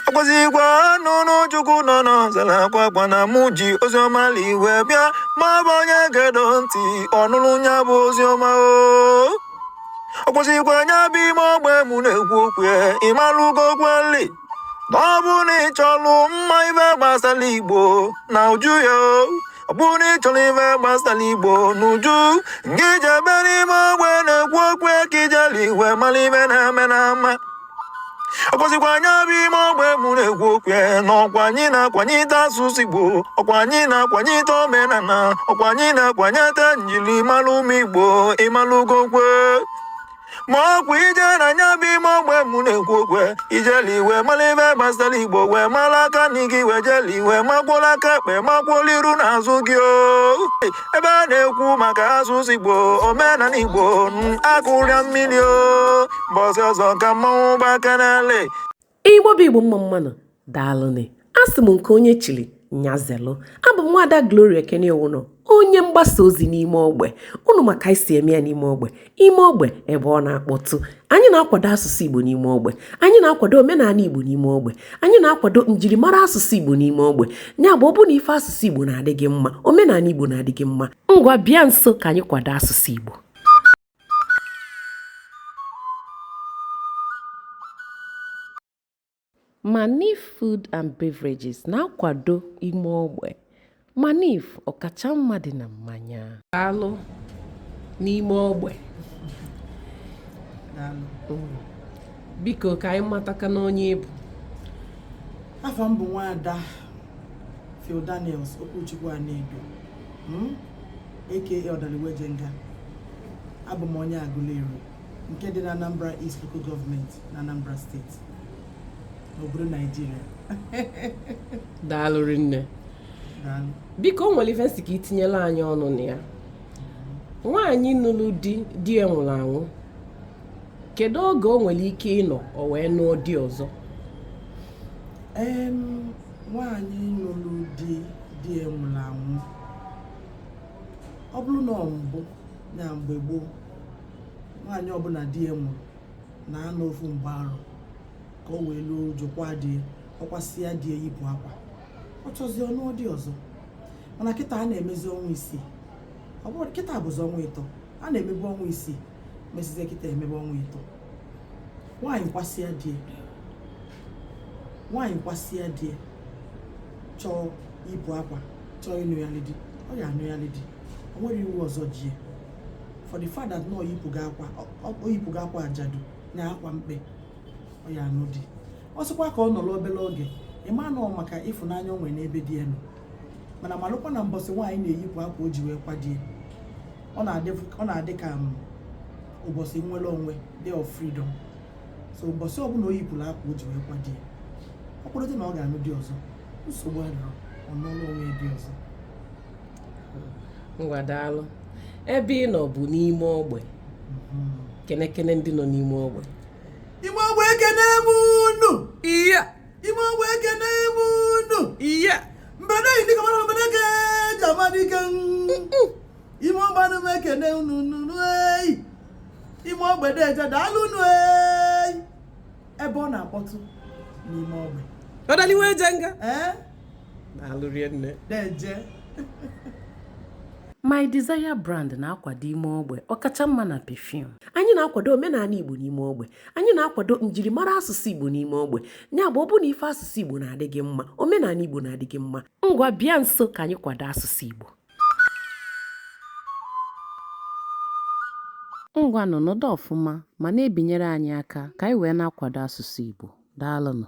Akwụsịkwa n'ụlọ Chukwu nọ n'ọzara akwa na mụ ji oziọma iwe bịa ma bụ onye gedo ntị ọnụrụ nya bụ oziọma o. Akwụsịkwa nya bụ ime ogbe mụ na-ekwu okwu ịmalụgo kweli na ọ bụ na ị chọrọ mma ife gbasara Igbo na uju ya o. Ọ bụ na ị chọrọ ife gbasara Igbo n'uju nke ijebe n'ime ogbe na-ekwu okwu ka ijeli iwe mara ife na-eme n'ama. Akwụsịkwa anya bụ ime ogbe mụ na-ekwu okwu na ọkwa anyị na-akwanyite asụsụ Igbo, ọkwa anyị na-akwanyite omenala, ọkwa anyị na-akwanyete njirimara ụmụ Igbo ịmalụgokwe. Ma ọkwa ije na anya bụ ime ogbe mụ na-ekwu okwu ijeli iwe mara ife gbasara Igbo wee mara aka na gị wee jeli iwe makwụla aka ekpe makwụla iru n'azụ gị o. Ebe a na-ekwu maka asụsụ Igbo omenala Igbo akụrịa mmiri o. Mbọsị ọzọ ka mmanwụ gbakenele. Igbo bụ Igbo mma mmanụ daalụnị. Asị m nke onye chiri nyazelu. Abụ m Nwaada Gloria Ekene Owuno, onye mgbasa ozi n'ime ogbe. Unu maka isi eme ya n'ime ogbe. Ime ogbe ebe ọ na-akpọtụ. Anyị na-akwado asụsụ Igbo n'ime ogbe. Anyị na-akwado omenala Igbo n'ime ogbe. Anyị na-akwado njirimara asụsụ Igbo n'ime ogbe. Ya bụ ọ bụ na ife asụsụ Igbo na-adị gị mma, omenala Igbo na-adị gị mma. Ngwa bịa nso ka anyị kwado asụsụ Igbo. Manif Food and Beverages na-akwado ime ogbe. Manif ọkacha mma dị na mmanya. Daalụ n'ime ogbe. Biko ka anyị mataka n'onye ịbụ. Afọ m bụ Nwaada Phil Daniels Okwuchukwu Anedo, aka Odaliwejenga. Abụ m onye Aguleri nke dị na Anambra East Local Government na Anambra State n'obodo Nigeria. Daalụ rinne. Daalụ. Biko o nwere ife si ka itinyela anyị ọnụ na ya. Nwaanyị nụrụ di ya nwụrụ anwụ. Kedu oge o nwere ike ịnọ o wee nụọ di ọzọ? Nwaanyị nụrụ di ya nwụrụ anwụ. Ọ bụrụ na ọ mbụ na mgbe gboo, nwaanyị ọbụla di ya nwụrụ na-anọ ofu mgbe arụ ka o wee lụọ jụkwa di ọkwasịa di ya yipụ akwa. Ọ chọzi ọnụ dị ọzọ. Mana kịta a na-emezi ọnwa isii. Ọ bụrụ kịta bụzi ọnwa ịtọ. A na-emebu ọnwa isii. Mesizie kịta emebe ọnwa ịtọ. Nwaanyị kwasịa di chọọ yipụ akwa, chọọ ịnụ ya lidi. Ọ ya anụ ya lidi. O nwere iwu ọzọ ji. For the fact that no oyipụga akwa ajadu na akwa mkpe. Ọ ya anụ di. Ọ sịkwa ka ọ nọrọ obere oge. Ịma na ọ maka ịfụnanya o nwere n'ebe di ya nọ. Mana malụkwa na mbọsị nwaanyị na-eyipụ akwa o ji wee kwadie. Ọ na-adị ka ụbọchị nnwere onwe, day of freedom. So mbọsị ọbụla o yipụrụ akwa o ji wee kwadie, ọ kwụrụ dị na ọ ga-anụ di ọzọ. Nsogbu adịrọ, ọ nụọla onwe di ọzọ. Ngwa daalụ. Ebe ị nọ bụ n'ime ogbe. Kenekene ndị nọ n'ime ogbe. Ime ogbe ekene m unu. Iya. Ime ogbe ekene m unu. Iya. Mbede yi dịka mara mbede ke jamadike. Ime ogbe anụ m ekene unu eyi. Ime ogbe deje daalụ unu eyi. Ebe ọ na-akpọtụ n'ime ogbe. Odaliwejenga. Daalụ rinne. Deje. My Desire brand na-akwado ime ogbe ọkacha mma na perfume. Anyị na-akwado omenala Igbo n'ime ogbe. Anyị na-akwado njirimara asụsụ Igbo n'ime ogbe. Ya bụ ọ bụ na ife asụsụ Igbo na-adị gị mma, omenala Igbo na-adị gị mma. Ngwa bịa nso ka anyị kwado asụsụ Igbo. Ngwa nọ n'ọdụ ọfụma ma na-ebinyere anyị aka ka anyị wee na-akwado asụsụ Igbo. Daalụnụ.